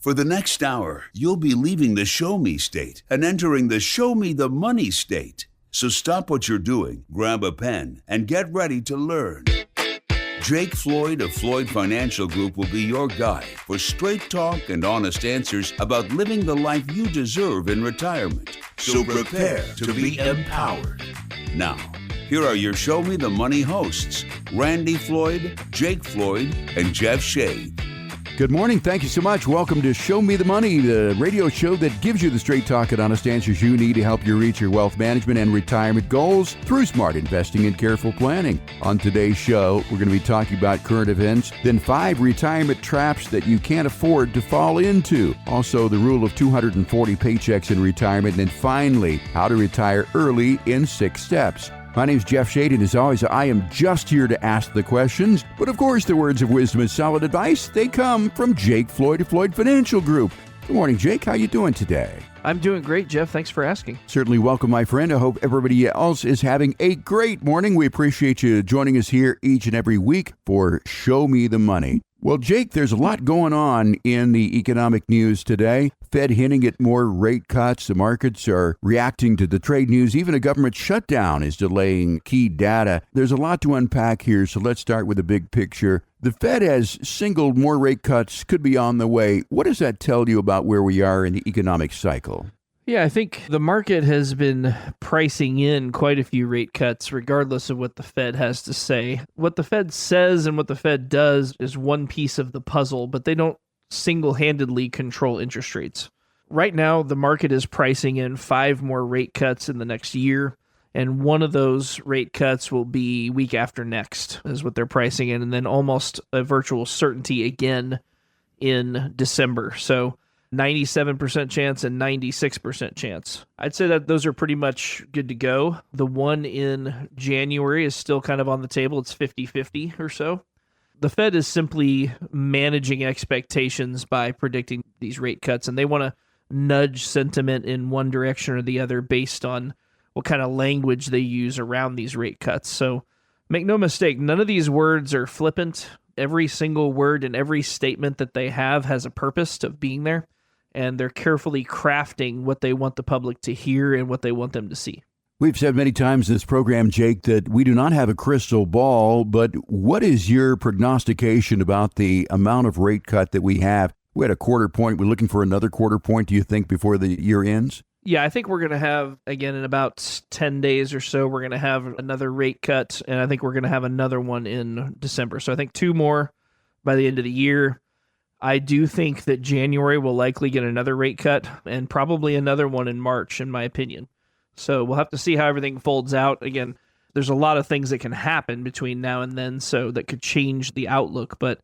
For the next hour, you'll be leaving the Show Me state and entering the Show Me the Money state. So stop what you're doing, grab a pen, and get ready to learn. Jake Floyd of Floyd Financial Group will be your guide for straight talk and honest answers about living the life you deserve in retirement. So prepare to be empowered. Now, here are your Show Me the Money hosts, Randy Floyd, Jake Floyd, and Jeff Shade. Good morning. Thank you so much. Welcome to Show Me the Money, the radio show that gives you the straight talk and honest answers you need to help you reach your wealth management and retirement goals through smart investing and careful planning. On today's show, we're going to be talking about current events, then 5 retirement traps that you can't afford to fall into. Also, the rule of 240 paychecks in retirement, and then finally, how to retire early in 6 steps. My name's Jeff Shade, and as always, I am just here to ask the questions. But of course, the words of wisdom and solid advice, they come from Jake Floyd of Floyd Financial Group. Good morning, Jake. How you doing today? I'm doing great, Jeff. Thanks for asking. Certainly welcome, my friend. I hope everybody else is having a great morning. We appreciate you joining us here each and every week for Show Me the Money. Well, Jake, there's a lot going on in the economic news today. Fed hinting at more rate cuts. The markets are reacting to the trade news. Even a government shutdown is delaying key data. There's a lot to unpack here, so let's start with the big picture. The Fed has signaled more rate cuts could be on the way. What does that tell you about where we are in the economic cycle? Yeah, I think the market has been pricing in quite a few rate cuts, regardless of what the Fed has to say. What the Fed says and what the Fed does is one piece of the puzzle, but they don't single-handedly control interest rates. Right now, the market is pricing in 5 more rate cuts in the next year, and one of those rate cuts will be week after next, is what they're pricing in, and then almost a virtual certainty again in December. So 97% chance and 96% chance. I'd say that those are pretty much good to go. The one in January is still kind of on the table. It's 50-50 or so. The Fed is simply managing expectations by predicting these rate cuts, and they want to nudge sentiment in one direction or the other based on what kind of language they use around these rate cuts. So make no mistake, none of these words are flippant. Every single word and every statement that they have has a purpose of being there, and they're carefully crafting what they want the public to hear and what they want them to see. We've said many times in this program, Jake, that we do not have a crystal ball, but what is your prognostication about the amount of rate cut that we have? We had a quarter point. We're looking for another quarter point, do you think, before the year ends? Yeah, I think we're going to have, again, in about 10 days or so, we're going to have another rate cut, and I think we're going to have another one in December. So I think 2 more by the end of the year. I do think that January will likely get another rate cut, and probably another one in March, in my opinion. So we'll have to see how everything folds out. Again, there's a lot of things that can happen between now and then, so that could change the outlook. But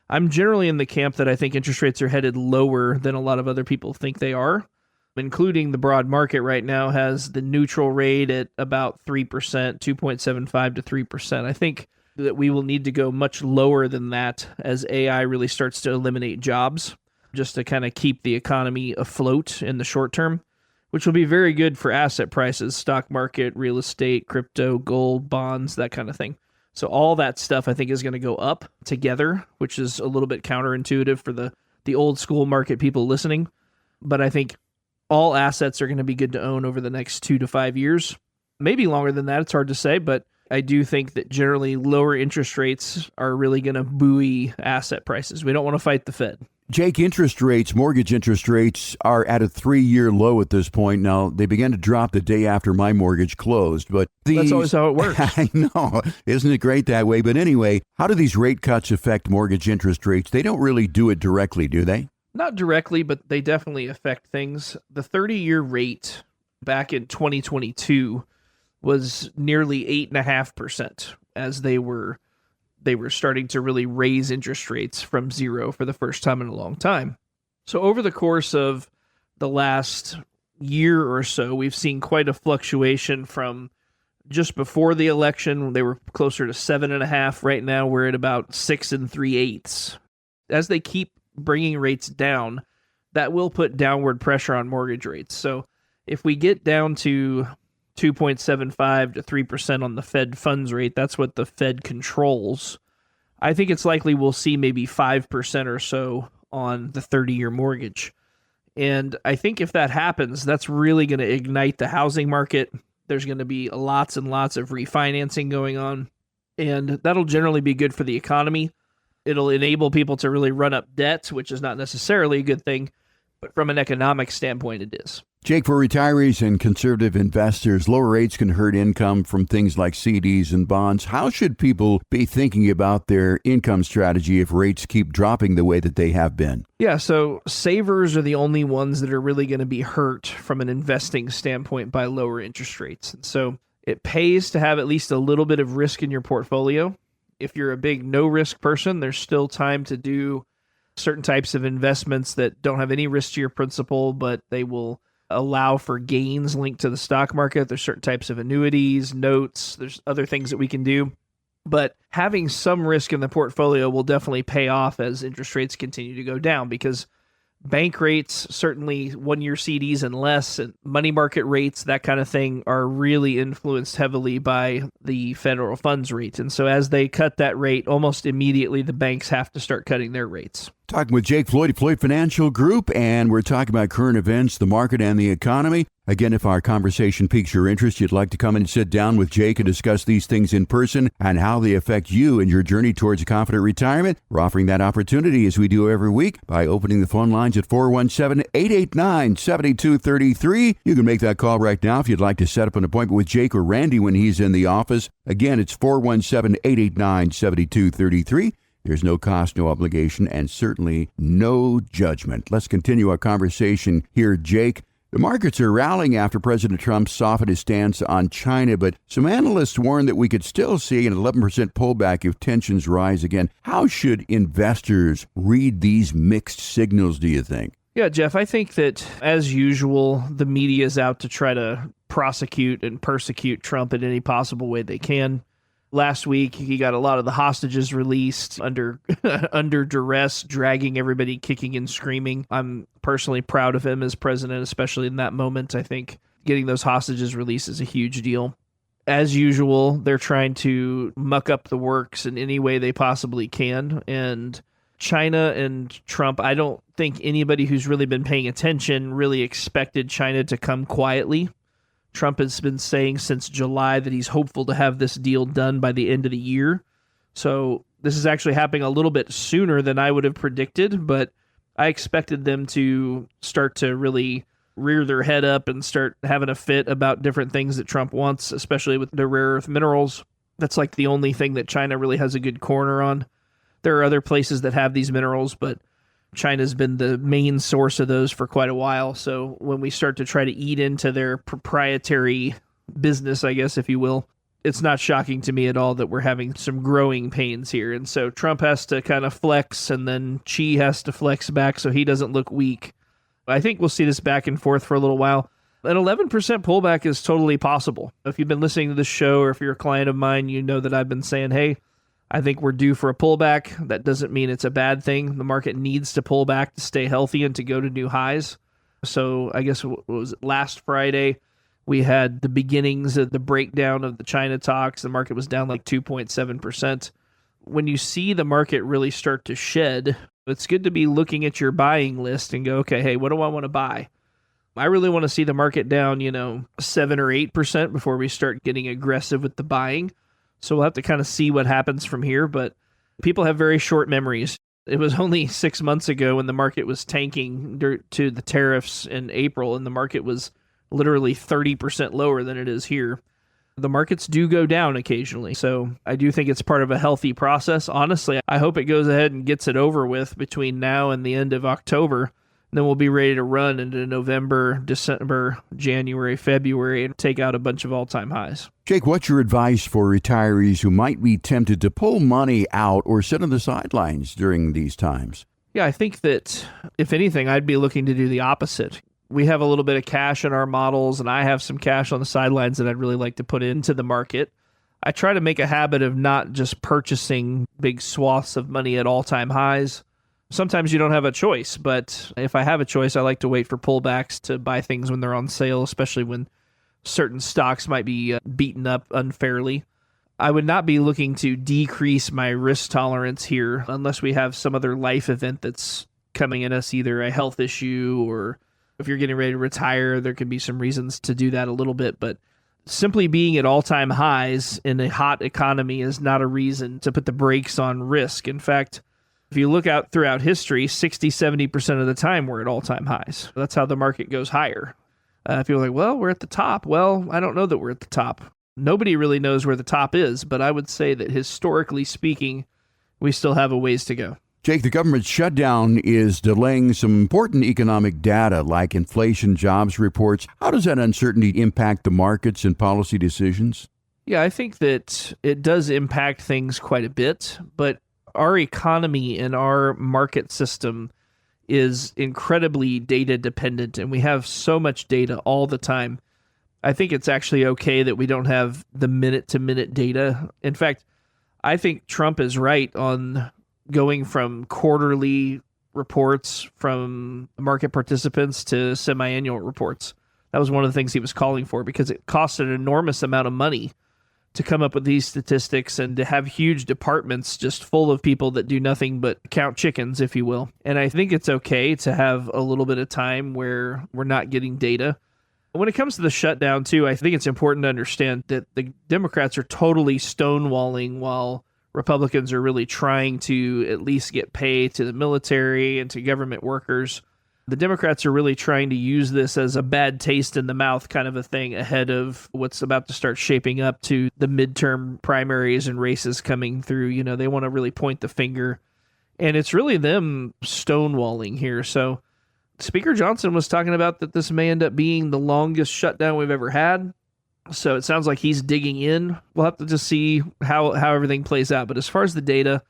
I'm generally in the camp that I think interest rates are headed lower than a lot of other people think they are, including the broad market right now has the neutral rate at about 3%, 2.75 to 3%. I think that we will need to go much lower than that as AI really starts to eliminate jobs, just to kind of keep the economy afloat in the short term, which will be very good for asset prices, stock market, real estate, crypto, gold, bonds, that kind of thing. So all that stuff I think is going to go up together, which is a little bit counterintuitive for the old school market people listening. But I think all assets are going to be good to own over the next 2 to 5 years. Maybe longer than that, it's hard to say, but I do think that generally lower interest rates are really going to buoy asset prices. We don't want to fight the Fed. Jake, interest rates, mortgage interest rates are at a 3-year low at this point. Now, they began to drop the day after my mortgage closed, but that's always how it works. I know. Isn't it great that way? But anyway, how do these rate cuts affect mortgage interest rates? They don't really do it directly, do they? Not directly, but they definitely affect things. The 30-year rate back in 2022 was nearly 8.5% as they were starting to really raise interest rates from zero for the first time in a long time. So over the course of the last year or so, we've seen quite a fluctuation from just before the election. They were closer to 7.5. Right now, we're at about 6 3/8. As they keep bringing rates down, that will put downward pressure on mortgage rates. So if we get down to 2.75 to 3% on the Fed funds rate, that's what the Fed controls. I think it's likely we'll see maybe 5% or so on the 30-year mortgage. And I think if that happens, that's really going to ignite the housing market. There's going to be lots and lots of refinancing going on, and that'll generally be good for the economy. It'll enable people to really run up debt, which is not necessarily a good thing, but from an economic standpoint, it is. Jake, for retirees and conservative investors, lower rates can hurt income from things like CDs and bonds. How should people be thinking about their income strategy if rates keep dropping the way that they have been? Yeah, so savers are the only ones that are really going to be hurt from an investing standpoint by lower interest rates. And so it pays to have at least a little bit of risk in your portfolio. If you're a big no-risk person, there's still time to do certain types of investments that don't have any risk to your principal, but they will allow for gains linked to the stock market. There's certain types of annuities, notes, there's other things that we can do. But having some risk in the portfolio will definitely pay off as interest rates continue to go down, because bank rates, certainly 1-year CDs and less, and money market rates, that kind of thing, are really influenced heavily by the federal funds rate. And so as they cut that rate, almost immediately the banks have to start cutting their rates. Talking with Jake Floyd of Floyd Financial Group, and we're talking about current events, the market, and the economy. Again, if our conversation piques your interest, you'd like to come in and sit down with Jake and discuss these things in person and how they affect you and your journey towards a confident retirement. We're offering that opportunity, as we do every week, by opening the phone lines at 417-889-7233. You can make that call right now if you'd like to set up an appointment with Jake or Randy when he's in the office. Again, it's 417-889-7233. There's no cost, no obligation, and certainly no judgment. Let's continue our conversation here, Jake. The markets are rallying after President Trump softened his stance on China, but some analysts warn that we could still see an 11% pullback if tensions rise again. How should investors read these mixed signals, do you think? Yeah, Jeff, I think that, as usual, the media is out to try to prosecute and persecute Trump in any possible way they can. Last week, he got a lot of the hostages released under under duress, dragging everybody kicking and screaming. I'm personally proud of him as president, especially in that moment. I think getting those hostages released is a huge deal. As usual, they're trying to muck up the works in any way they possibly can. And China and Trump, I don't think anybody who's really been paying attention really expected China to come quietly. Trump has been saying since July that he's hopeful to have this deal done by the end of the year. So this is actually happening a little bit sooner than I would have predicted, but I expected them to start to really rear their head up and start having a fit about different things that Trump wants, especially with the rare earth minerals. That's like the only thing that China really has a good corner on. There are other places that have these minerals, but China's been the main source of those for quite a while. So when we start to try to eat into their proprietary business, I guess, if you will, it's not shocking to me at all that we're having some growing pains here. And so Trump has to kind of flex, and then Xi has to flex back so he doesn't look weak. I think we'll see this back and forth for a little while. An 11% pullback is totally possible. If you've been listening to this show, or if you're a client of mine, you know that I've been saying, hey, I think we're due for a pullback. That doesn't mean it's a bad thing. The market needs to pull back to stay healthy and to go to new highs. So I guess what was it, last Friday, we had the beginnings of the breakdown of the China talks. The market was down like 2.7%. When you see the market really start to shed, it's good to be looking at your buying list and go, okay, hey, what do I want to buy? I really want to see the market down, 7 or 8% before we start getting aggressive with the buying. So we'll have to kind of see what happens from here, but people have very short memories. It was only 6 months ago when the market was tanking to the tariffs in April, and the market was literally 30% lower than it is here. The markets do go down occasionally, so I do think it's part of a healthy process. Honestly, I hope it goes ahead and gets it over with between now and the end of October. Then we'll be ready to run into November, December, January, February, and take out a bunch of all-time highs. Jake, what's your advice for retirees who might be tempted to pull money out or sit on the sidelines during these times? Yeah, I think that, if anything, I'd be looking to do the opposite. We have a little bit of cash in our models, and I have some cash on the sidelines that I'd really like to put into the market. I try to make a habit of not just purchasing big swaths of money at all-time highs. Sometimes you don't have a choice, but if I have a choice, I like to wait for pullbacks to buy things when they're on sale, especially when certain stocks might be beaten up unfairly. I would not be looking to decrease my risk tolerance here unless we have some other life event that's coming at us, either a health issue or if you're getting ready to retire, there could be some reasons to do that a little bit. But simply being at all-time highs in a hot economy is not a reason to put the brakes on risk. In fact, if you look out throughout history, 60-70% of the time we're at all-time highs. That's how the market goes higher. People are like, well, we're at the top. Well, I don't know that we're at the top. Nobody really knows where the top is, but I would say that historically speaking, we still have a ways to go. Jake, the government shutdown is delaying some important economic data like inflation, jobs reports. How does that uncertainty impact the markets and policy decisions? Yeah, I think that it does impact things quite a bit, but our economy and our market system is incredibly data dependent, and we have so much data all the time. I think it's actually okay that we don't have the minute-to-minute data. In fact, I think Trump is right on going from quarterly reports from market participants to semi-annual reports. That was one of the things he was calling for because it costs an enormous amount of money to come up with these statistics and to have huge departments just full of people that do nothing but count chickens, if you will. And I think it's okay to have a little bit of time where we're not getting data. When it comes to the shutdown, too, I think it's important to understand that the Democrats are totally stonewalling while Republicans are really trying to at least get pay to the military and to government workers. The Democrats are really trying to use this as a bad taste in the mouth kind of a thing ahead of what's about to start shaping up to the midterm primaries and races coming through. You know, they want to really point the finger, and it's really them stonewalling here. So Speaker Johnson was talking about that this may end up being the longest shutdown we've ever had. So it sounds like he's digging in. We'll have to just see how everything plays out. But as far as the data,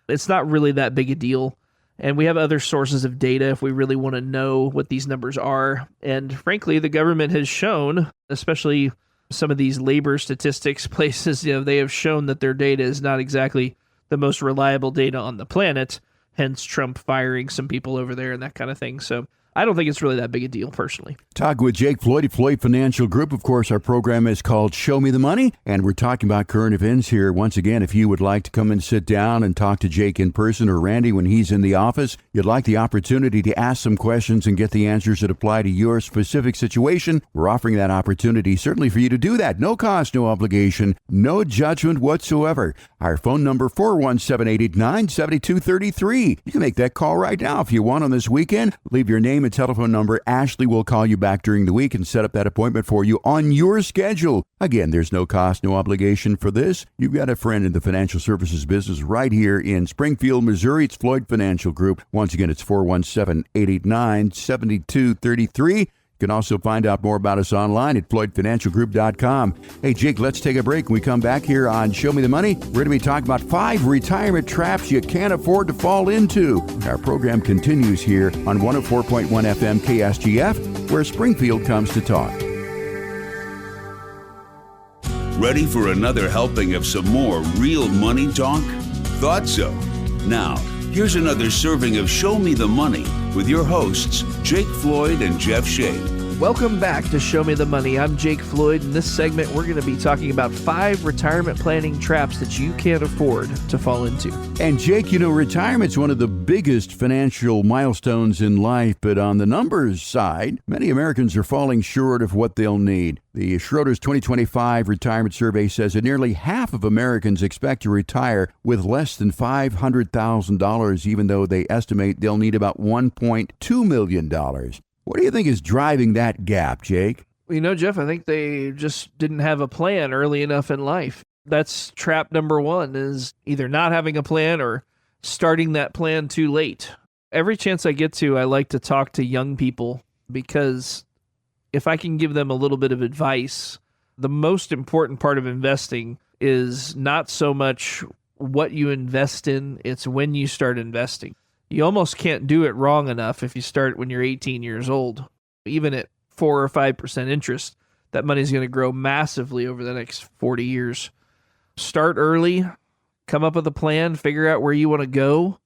it's not really that big a deal. And we have other sources of data if we really want to know what these numbers are. And frankly, the government has shown, especially some of these labor statistics places, they have shown that their data is not exactly the most reliable data on the planet, hence Trump firing some people over there and that kind of thing. So I don't think it's really that big a deal personally. Talk with Jake Floyd at Floyd Financial Group. Of course, our program is called Show Me the Money, and we're talking about current events here. Once again, if you would like to come and sit down and talk to Jake in person or Randy when he's in the office, you'd like the opportunity to ask some questions and get the answers that apply to your specific situation, we're offering that opportunity certainly for you to do that. No cost, no obligation, no judgment whatsoever. Our phone number, 417-889-7233. You can make that call right now if you want on this weekend. Leave your name and telephone number. Ashley will call you back during the week and set up that appointment for you on your schedule. Again, there's no cost, no obligation for this. You've got a friend in the financial services business right here in Springfield, Missouri. It's Floyd Financial Group. Once again, it's 417-889-7233. You can also find out more about us online at floydfinancialgroup.com. Hey, Jake, let's take a break. When we come back here on Show Me the Money, we're going to be talking about 5 retirement traps you can't afford to fall into. Our program continues here on 104.1 FM KSGF, where Springfield comes to talk. Ready for another helping of some more real money talk? Thought so. Now, here's another serving of Show Me the Money with your hosts, Jake Floyd and Jeff Shea. Welcome back to Show Me the Money. I'm Jake Floyd. In this segment, we're going to be talking about 5 retirement planning traps that you can't afford to fall into. And Jake, retirement's one of the biggest financial milestones in life, but on the numbers side, many Americans are falling short of what they'll need. The Schroders 2025 retirement survey says that nearly half of Americans expect to retire with less than $500,000, even though they estimate they'll need about $1.2 million. What do you think is driving that gap, Jake? Well, Jeff, I think they just didn't have a plan early enough in life. That's trap number 1, is either not having a plan or starting that plan too late. Every chance I get to, I like to talk to young people because if I can give them a little bit of advice, the most important part of investing is not so much what you invest in, it's when you start investing. You almost can't do it wrong enough if you start when you're 18 years old. Even at 4 or 5% interest, that money's going to grow massively over the next 40 years. Start early, come up with a plan, figure out where you want to go,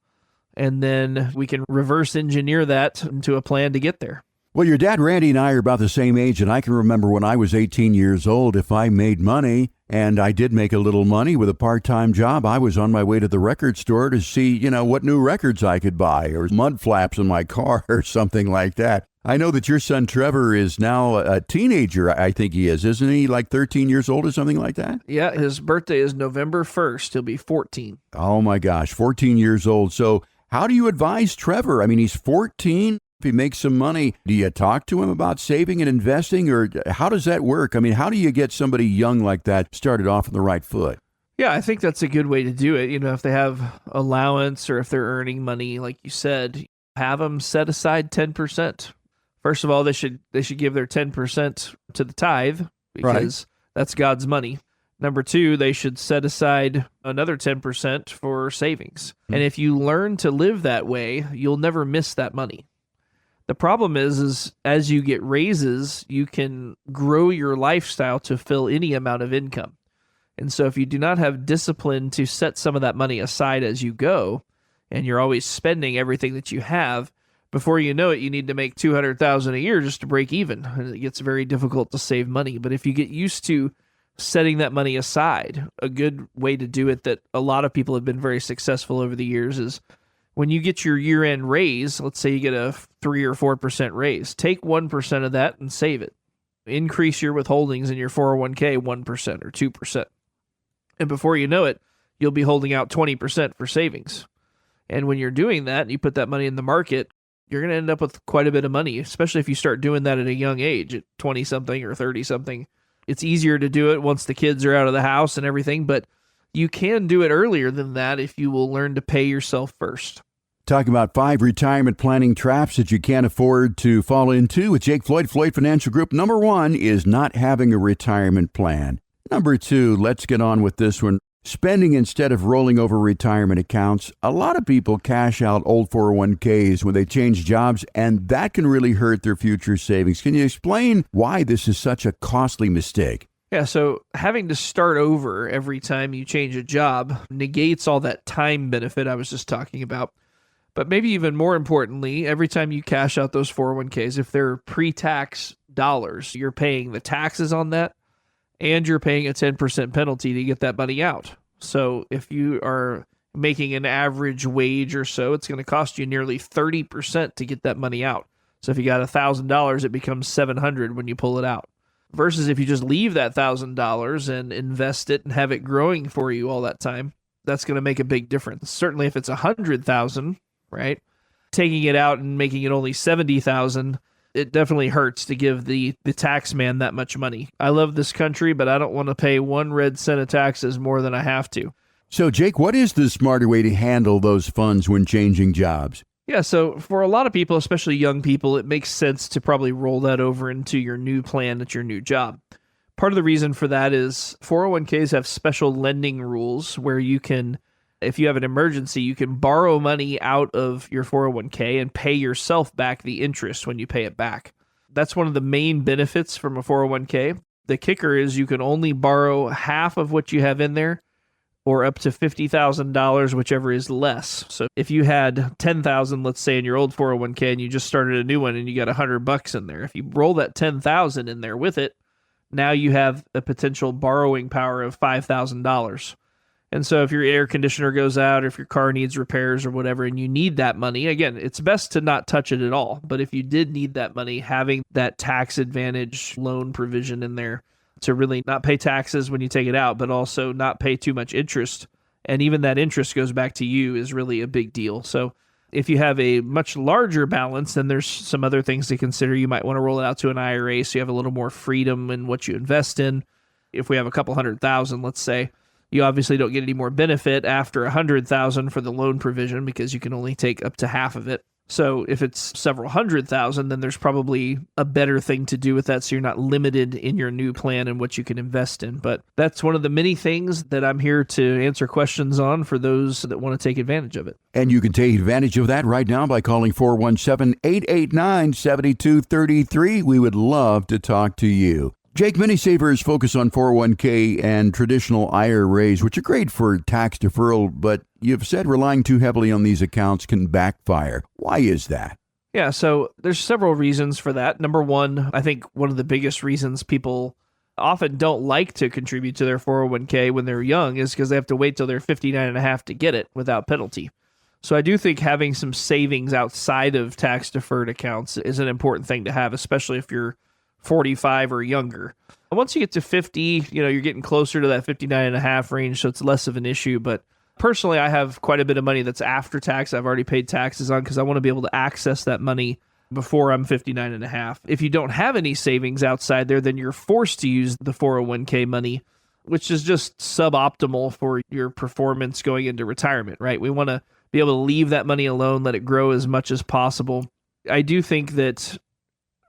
and then we can reverse engineer that into a plan to get there. Well, your dad, Randy, and I are about the same age, and I can remember when I was 18 years old, if I made money, and I did make a little money with a part-time job, I was on my way to the record store to see, what new records I could buy, or mud flaps in my car, or something like that. I know that your son, Trevor, is now a teenager, I think he is. Isn't he like 13 years old or something like that? Yeah, his birthday is November 1st. He'll be 14. Oh, my gosh, 14 years old. So how do you advise Trevor? I mean, he's 14. If he makes some money, do you talk to him about saving and investing, or how does that work? I mean, how do you get somebody young like that started off on the right foot? Yeah, I think that's a good way to do it. If they have allowance or if they're earning money, like you said, have them set aside 10%. First of all, they should give their 10% to the tithe because that's God's money. Number two, they should set aside another 10% for savings. And if you learn to live that way, you'll never miss that money. The problem is as you get raises, you can grow your lifestyle to fill any amount of income. And so if you do not have discipline to set some of that money aside as you go, and you're always spending everything that you have, before you know it, you need to make $200,000 a year just to break even. And it gets very difficult to save money. But if you get used to setting that money aside, a good way to do it that a lot of people have been very successful over the years is when you get your year-end raise, let's say you get a 3 or 4% raise, take 1% of that and save it. Increase your withholdings in your 401k 1% or 2%. And before you know it, you'll be holding out 20% for savings. And when you're doing that, and you put that money in the market, you're going to end up with quite a bit of money, especially if you start doing that at a young age, at 20-something or 30-something. It's easier to do it once the kids are out of the house and everything, but you can do it earlier than that if you will learn to pay yourself first. Talk about 5 retirement planning traps that you can't afford to fall into with Jake Floyd, Floyd Financial Group. Number 1 is not having a retirement plan. Number 2, let's get on with this one. Spending instead of rolling over retirement accounts. A lot of people cash out old 401ks when they change jobs, and that can really hurt their future savings. Can you explain why this is such a costly mistake? Yeah, so having to start over every time you change a job negates all that time benefit I was just talking about. But maybe even more importantly, every time you cash out those 401ks, if they're pre-tax dollars, you're paying the taxes on that, and you're paying a 10% penalty to get that money out. So if you are making an average wage or so, it's going to cost you nearly 30% to get that money out. So if you got $1,000, it becomes $700 when you pull it out. Versus if you just leave that $1,000 and invest it and have it growing for you all that time, that's going to make a big difference. Certainly if it's $100,000, right? Taking it out and making it only $70,000, it definitely hurts to give the tax man that much money. I love this country, but I don't want to pay 1 red cent of taxes more than I have to. So, Jake, what is the smarter way to handle those funds when changing jobs? Yeah, so for a lot of people, especially young people, it makes sense to probably roll that over into your new plan at your new job. Part of the reason for that is 401ks have special lending rules where you can, if you have an emergency, you can borrow money out of your 401k and pay yourself back the interest when you pay it back. That's one of the main benefits from a 401k. The kicker is you can only borrow half of what you have in there or up to $50,000, whichever is less. So if you had $10,000, let's say, in your old 401k and you just started a new one and you got $100 in there, if you roll that $10,000 in there with it, now you have a potential borrowing power of $5,000. And so if your air conditioner goes out, or if your car needs repairs or whatever, and you need that money, again, it's best to not touch it at all. But if you did need that money, having that tax advantage loan provision in there to really not pay taxes when you take it out, but also not pay too much interest, and even that interest goes back to you, is really a big deal. So if you have a much larger balance, then there's some other things to consider. You might want to roll it out to an IRA so you have a little more freedom in what you invest in. If we have a couple $100,000, let's say, you obviously don't get any more benefit after $100,000 for the loan provision because you can only take up to half of it. So if it's several $100,000, then there's probably a better thing to do with that, so you're not limited in your new plan and what you can invest in. But that's one of the many things that I'm here to answer questions on for those that want to take advantage of it. And you can take advantage of that right now by calling 417-889-7233. We would love to talk to you. Jake, many savers focus on 401k and traditional IRAs, which are great for tax deferral, but you've said relying too heavily on these accounts can backfire. Why is that? Yeah, so there's several reasons for that. Number one, I think one of the biggest reasons people often don't like to contribute to their 401k when they're young is because they have to wait till they're 59 and a half to get it without penalty. So I do think having some savings outside of tax deferred accounts is an important thing to have, especially if you're 45 or younger. And once you get to 50, you're getting closer to that 59 and a half range, so it's less of an issue. But personally, I have quite a bit of money that's after tax I've already paid taxes on because I want to be able to access that money before I'm 59 and a half. If you don't have any savings outside there, then you're forced to use the 401k money, which is just suboptimal for your performance going into retirement, right? We want to be able to leave that money alone, let it grow as much as possible. I do think that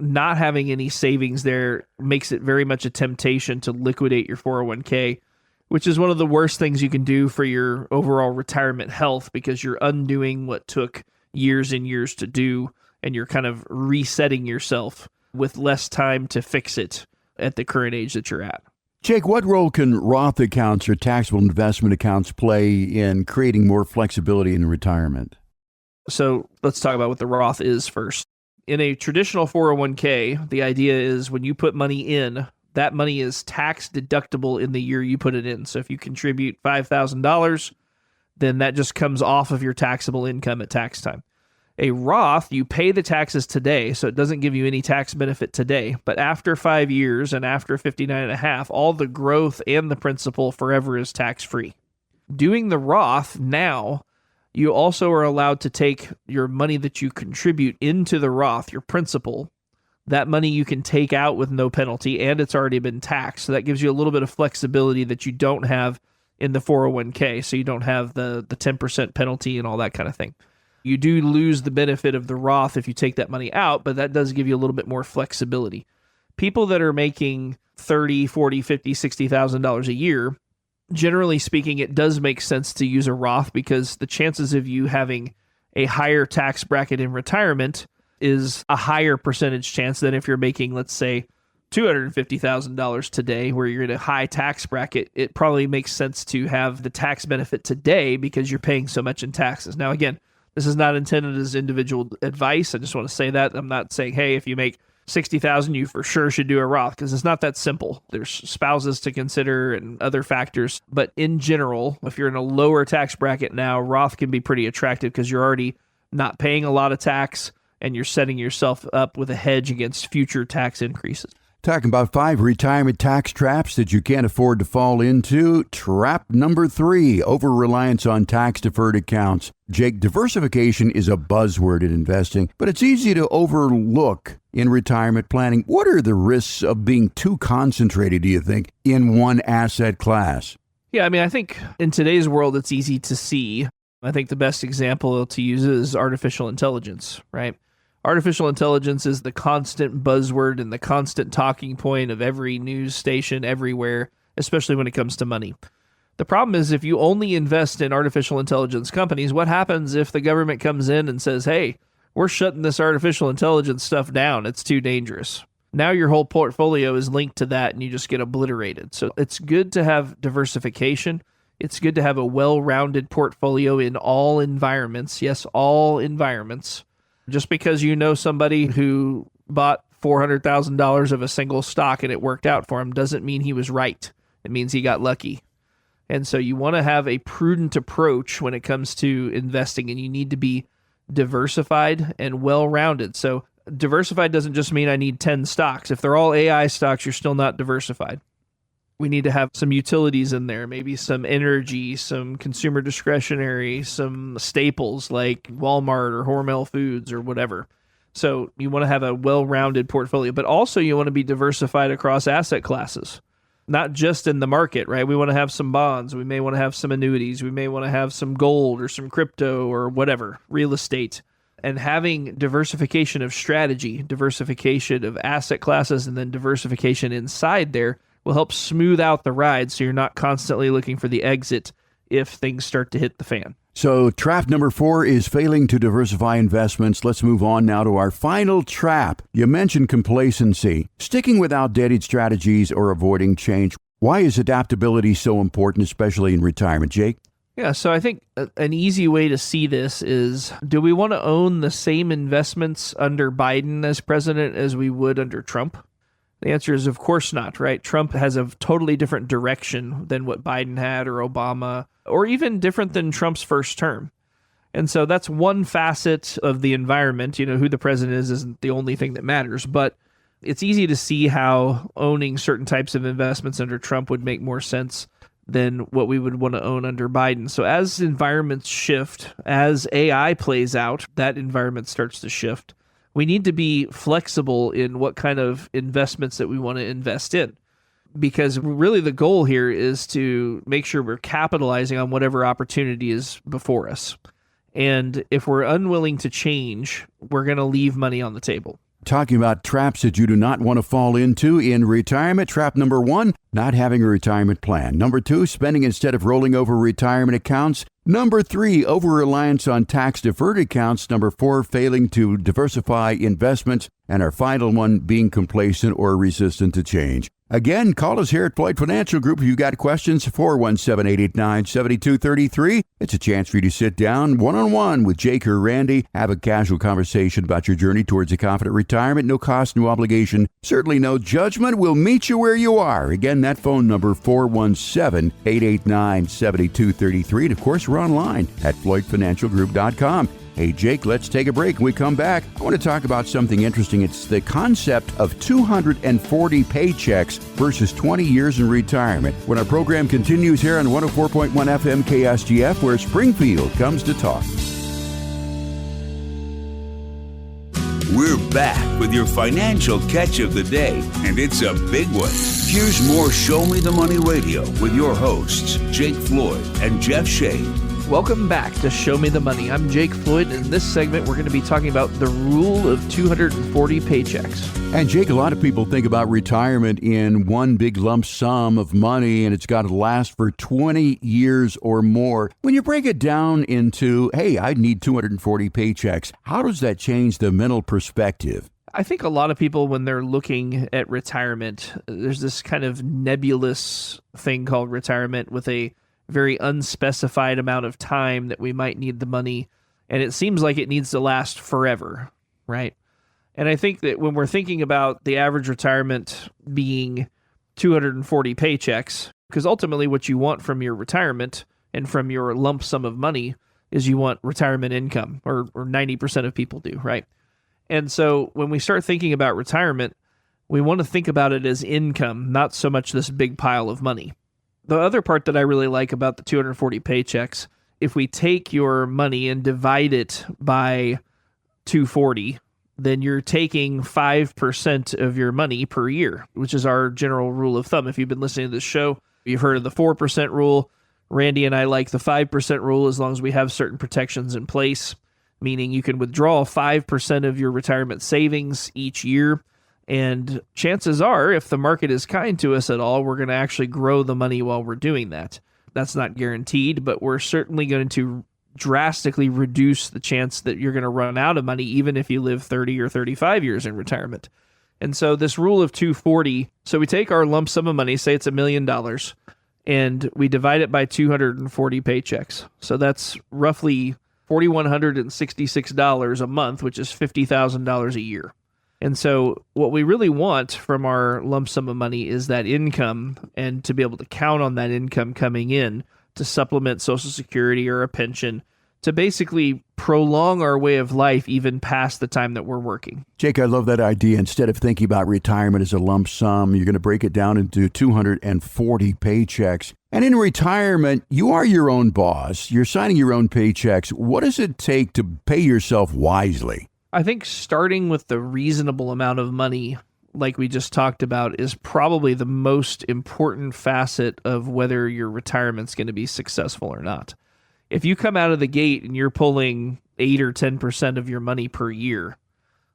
not having any savings there makes it very much a temptation to liquidate your 401k, which is one of the worst things you can do for your overall retirement health because you're undoing what took years and years to do, and you're kind of resetting yourself with less time to fix it at the current age that you're at. Jake, what role can Roth accounts or taxable investment accounts play in creating more flexibility in retirement? So let's talk about what the Roth is first. In a traditional 401k, the idea is when you put money in, that money is tax deductible in the year you put it in. So if you contribute $5,000, then that just comes off of your taxable income at tax time. A Roth, you pay the taxes today, so it doesn't give you any tax benefit today. But after 5 years and after 59 and a half, all the growth and the principal forever is tax-free. Doing the Roth now, you also are allowed to take your money that you contribute into the Roth, your principal. That money you can take out with no penalty, and it's already been taxed. So that gives you a little bit of flexibility that you don't have in the 401k. So you don't have the 10% penalty and all that kind of thing. You do lose the benefit of the Roth if you take that money out, but that does give you a little bit more flexibility. People that are making $30,000, $40,000, $50,000, $60,000 a year, generally speaking, it does make sense to use a Roth because the chances of you having a higher tax bracket in retirement is a higher percentage chance than if you're making, let's say, $250,000 today, where you're in a high tax bracket. It probably makes sense to have the tax benefit today because you're paying so much in taxes. Now, again, this is not intended as individual advice. I just want to say that. I'm not saying, hey, if you make $60,000, you for sure should do a Roth, because it's not that simple. There's spouses to consider and other factors. But in general, if you're in a lower tax bracket now, Roth can be pretty attractive because you're already not paying a lot of tax and you're setting yourself up with a hedge against future tax increases. Talking about 5 retirement tax traps that you can't afford to fall into. Trap number 3, over-reliance on tax-deferred accounts. Jake, diversification is a buzzword in investing, but it's easy to overlook in retirement planning. What are the risks of being too concentrated, do you think, in one asset class? Yeah, I think in today's world, it's easy to see. I think the best example to use is artificial intelligence, right? Artificial intelligence is the constant buzzword and the constant talking point of every news station everywhere, especially when it comes to money. The problem is if you only invest in artificial intelligence companies, what happens if the government comes in and says, hey, we're shutting this artificial intelligence stuff down, it's too dangerous? Now your whole portfolio is linked to that and you just get obliterated. So it's good to have diversification. It's good to have a well-rounded portfolio in all environments. Yes, all environments. Just because you know somebody who bought $400,000 of a single stock and it worked out for him doesn't mean he was right. It means he got lucky. And so you want to have a prudent approach when it comes to investing, and you need to be diversified and well-rounded. So diversified doesn't just mean I need 10 stocks. If they're all AI stocks, you're still not diversified. We need to have some utilities in there, maybe some energy, some consumer discretionary, some staples like Walmart or Hormel Foods or whatever. So you want to have a well-rounded portfolio, but also you want to be diversified across asset classes, not just in the market, right? We want to have some bonds. We may want to have some annuities. We may want to have some gold or some crypto or whatever, real estate. And having diversification of strategy, diversification of asset classes, and then diversification inside there will help smooth out the ride so you're not constantly looking for the exit if things start to hit the fan. So trap number 4 is failing to diversify investments. Let's move on now to our final trap. You mentioned complacency, sticking with outdated strategies or avoiding change. Why is adaptability so important, especially in retirement, Jake? Yeah, so I think an easy way to see this is, do we want to own the same investments under Biden as president as we would under Trump? The answer is, of course not, right? Trump has a totally different direction than what Biden had or Obama, or even different than Trump's first term. And so that's one facet of the environment. Who the president is isn't the only thing that matters, but it's easy to see how owning certain types of investments under Trump would make more sense than what we would want to own under Biden. So as environments shift, as AI plays out, that environment starts to shift. We need to be flexible in what kind of investments that we want to invest in, because really the goal here is to make sure we're capitalizing on whatever opportunity is before us. And if we're unwilling to change, we're going to leave money on the table. Talking about traps that you do not want to fall into in retirement. Trap number 1, not having a retirement plan. Number 2, spending instead of rolling over retirement accounts. Number 3, over-reliance on tax-deferred accounts. Number 4, failing to diversify investments. And our final one, being complacent or resistant to change. Again, call us here at Floyd Financial Group if you've got questions, 417-889-7233. It's a chance for you to sit down one-on-one with Jake or Randy, have a casual conversation about your journey towards a confident retirement. No cost, no obligation, certainly no judgment. We'll meet you where you are. Again, that phone number, 417-889-7233. And of course, we're online at floydfinancialgroup.com. Hey, Jake, let's take a break. When we come back, I want to talk about something interesting. It's the concept of 240 paychecks versus 20 years in retirement. When our program continues here on 104.1 FM KSGF, where Springfield comes to talk. We're back with your financial catch of the day, and it's a big one. Here's more Show Me the Money Radio with your hosts, Jake Floyd and Jeff Shane. Welcome back to Show Me the Money. I'm Jake Floyd, and in this segment, we're going to be talking about the rule of 240 paychecks. And Jake, a lot of people think about retirement in one big lump sum of money, and it's got to last for 20 years or more. When you break it down into, hey, I need 240 paychecks, how does that change the mental perspective? I think a lot of people, when they're looking at retirement, there's this kind of nebulous thing called retirement with a very unspecified amount of time that we might need the money, and it seems like it needs to last forever, right? And I think that when we're thinking about the average retirement being 240 paychecks, because ultimately what you want from your retirement and from your lump sum of money is you want retirement income, or 90% of people do, right? And so when we start thinking about retirement, we want to think about it as income, not so much this big pile of money. The other part that I really like about the 240 paychecks, if we take your money and divide it by 240, then you're taking 5% of your money per year, which is our general rule of thumb. If you've been listening to this show, you've heard of the 4% rule. Randy and I like the 5% rule as long as we have certain protections in place, meaning you can withdraw 5% of your retirement savings each year. And chances are, if the market is kind to us at all, we're going to actually grow the money while we're doing that. That's not guaranteed, but we're certainly going to drastically reduce the chance that you're going to run out of money, even if you live 30 or 35 years in retirement. And so this rule of 240, so we take our lump sum of money, say it's $1 million, and we divide it by 240 paychecks. So that's roughly $4,166 a month, which is $50,000 a year. And so what we really want from our lump sum of money is that income, and to be able to count on that income coming in to supplement Social Security or a pension, to basically prolong our way of life even past the time that we're working. Jake, I love that idea. Instead of thinking about retirement as a lump sum, you're going to break it down into 240 paychecks. And in retirement, you are your own boss. You're signing your own paychecks. What does it take to pay yourself wisely? I think starting with the reasonable amount of money, like we just talked about, is probably the most important facet of whether your retirement's going to be successful or not. If you come out of the gate and you're pulling 8 or 10% of your money per year,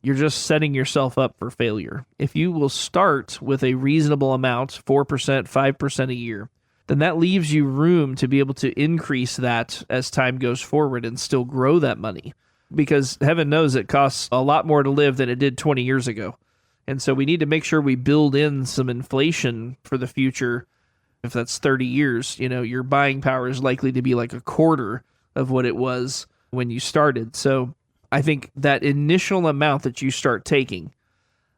you're just setting yourself up for failure. If you will start with a reasonable amount, 4%, 5% a year, then that leaves you room to be able to increase that as time goes forward and still grow that money. Because heaven knows it costs a lot more to live than it did 20 years ago. And so we need to make sure we build in some inflation for the future If that's 30 years, your buying power is likely to be like a quarter of what it was when you started. So I think that initial amount that you start taking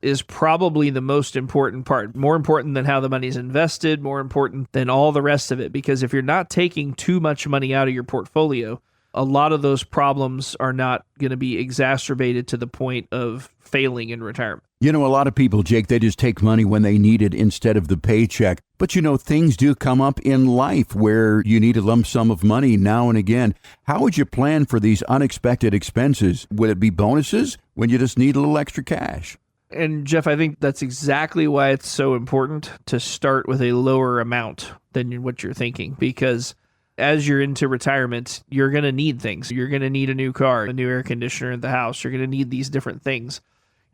is probably the most important part, more important than how the money's invested, more important than all the rest of it. Because if you're not taking too much money out of your portfolio, a lot of those problems are not going to be exacerbated to the point of failing in retirement. A lot of people, Jake, they just take money when they need it instead of the paycheck. But things do come up in life where you need a lump sum of money now and again. How would you plan for these unexpected expenses? Would it be bonuses when you just need a little extra cash? And Jeff, I think that's exactly why it's so important to start with a lower amount than what you're thinking, because as you're into retirement, you're going to need things. You're going to need a new car, a new air conditioner in the house. You're going to need these different things.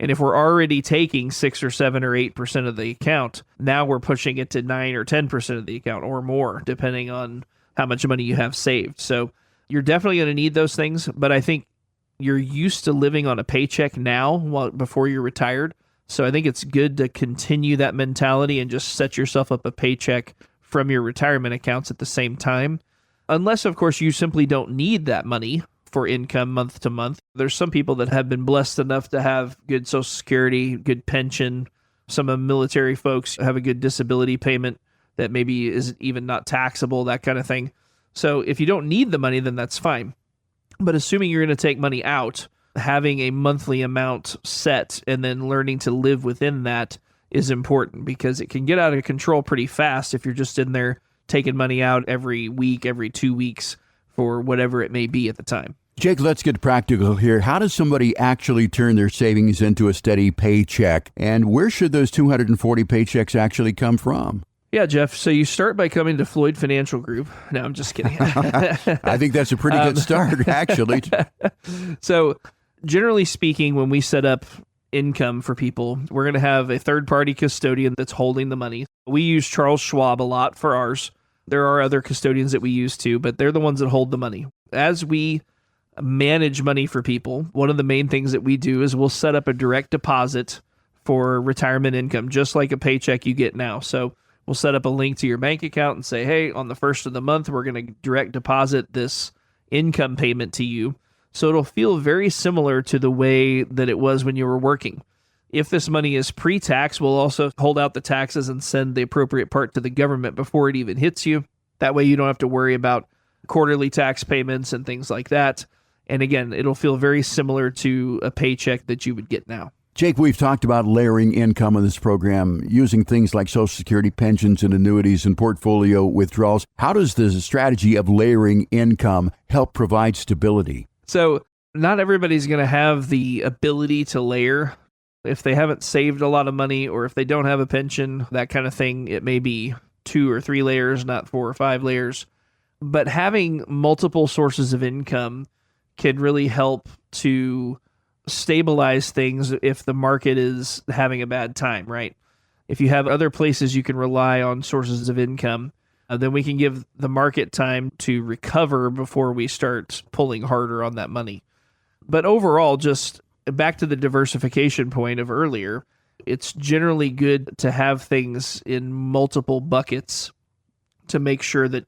And if we're already taking 6 or 7 or 8% of the account, now we're pushing it to 9 or 10% of the account or more, depending on how much money you have saved. So you're definitely going to need those things. But I think you're used to living on a paycheck now before you're retired. So I think it's good to continue that mentality and just set yourself up a paycheck from your retirement accounts at the same time. Unless, of course, you simply don't need that money for income month to month. There's some people that have been blessed enough to have good Social Security, good pension. Some of the military folks have a good disability payment that maybe is even not taxable, that kind of thing. So if you don't need the money, then that's fine. But assuming you're going to take money out, having a monthly amount set and then learning to live within that is important, because it can get out of control pretty fast if you're just in there taking money out every week, every 2 weeks for whatever it may be at the time. Jake, let's get practical here. How does somebody actually turn their savings into a steady paycheck? And where should those 240 paychecks actually come from? Yeah, Jeff. So you start by coming to Floyd Financial Group. No, I'm just kidding. I think that's a pretty good start, actually. So generally speaking, when we set up income for people, we're going to have a third-party custodian that's holding the money. We use Charles Schwab a lot for ours. There are other custodians that we use too, but they're the ones that hold the money. As we manage money for people, one of the main things that we do is we'll set up a direct deposit for retirement income, just like a paycheck you get now. So we'll set up a link to your bank account and say, hey, on the first of the month, we're going to direct deposit this income payment to you. So it'll feel very similar to the way that it was when you were working. If this money is pre-tax, we'll also hold out the taxes and send the appropriate part to the government before it even hits you. That way you don't have to worry about quarterly tax payments and things like that. And again, it'll feel very similar to a paycheck that you would get now. Jake, we've talked about layering income in this program, using things like Social Security, pensions, and annuities and portfolio withdrawals. How does the strategy of layering income help provide stability? So not everybody's going to have the ability to layer. If they haven't saved a lot of money, or if they don't have a pension, that kind of thing, it may be 2 or 3 layers, not 4 or 5 layers. But having multiple sources of income can really help to stabilize things if the market is having a bad time, right? If you have other places you can rely on sources of income, then we can give the market time to recover before we start pulling harder on that money. But overall, just back to the diversification point of earlier, it's generally good to have things in multiple buckets to make sure that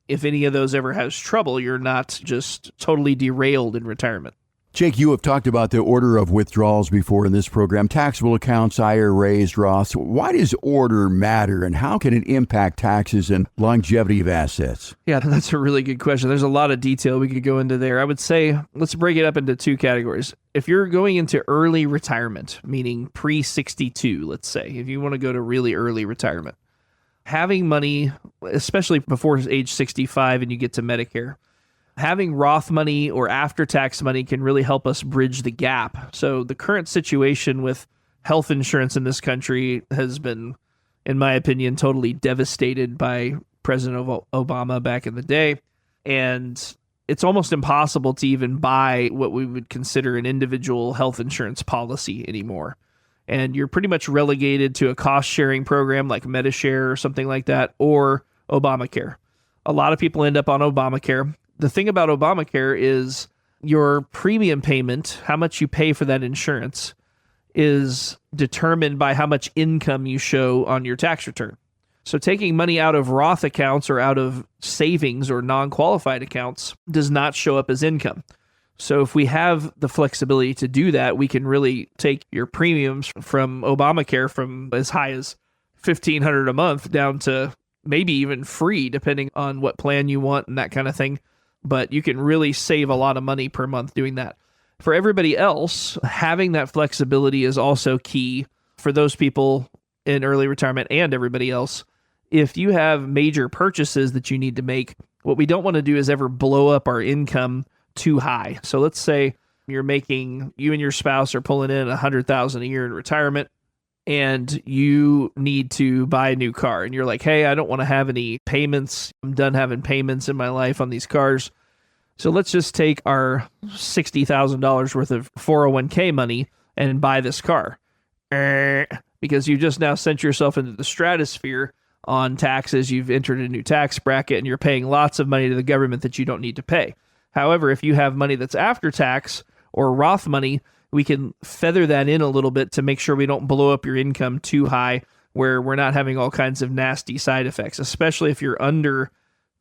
if any of those ever has trouble, you're not just totally derailed in retirement. Jake, you have talked about the order of withdrawals before in this program, taxable accounts, IRAs, Roths. Why does order matter, and how can it impact taxes and longevity of assets? Yeah, that's a really good question. There's a lot of detail we could go into there. I would say let's break it up into 2 categories. If you're going into early retirement, meaning pre-62, let's say, if you want to go to really early retirement, having money, especially before age 65 and you get to Medicare, having Roth money or after-tax money can really help us bridge the gap. So the current situation with health insurance in this country has been, in my opinion, totally devastated by President Obama back in the day. And it's almost impossible to even buy what we would consider an individual health insurance policy anymore. And you're pretty much relegated to a cost-sharing program like Medishare or something like that, or Obamacare. A lot of people end up on Obamacare. The thing about Obamacare is your premium payment, how much you pay for that insurance, is determined by how much income you show on your tax return. So taking money out of Roth accounts or out of savings or non-qualified accounts does not show up as income. So if we have the flexibility to do that, we can really take your premiums from Obamacare from as high as $1,500 a month down to maybe even free, depending on what plan you want and that kind of thing. But you can really save a lot of money per month doing that. For everybody else, having that flexibility is also key for those people in early retirement and everybody else. If you have major purchases that you need to make, what we don't want to do is ever blow up our income too high. So let's say you and your spouse are pulling in $100,000 a year in retirement, and you need to buy a new car. And you're like, hey, I don't want to have any payments. I'm done having payments in my life on these cars. So let's just take our $60,000 worth of 401k money and buy this car. Because you just now sent yourself into the stratosphere on taxes. You've entered a new tax bracket and you're paying lots of money to the government that you don't need to pay. However, if you have money that's after tax or Roth money, we can feather that in a little bit to make sure we don't blow up your income too high where we're not having all kinds of nasty side effects, especially if you're under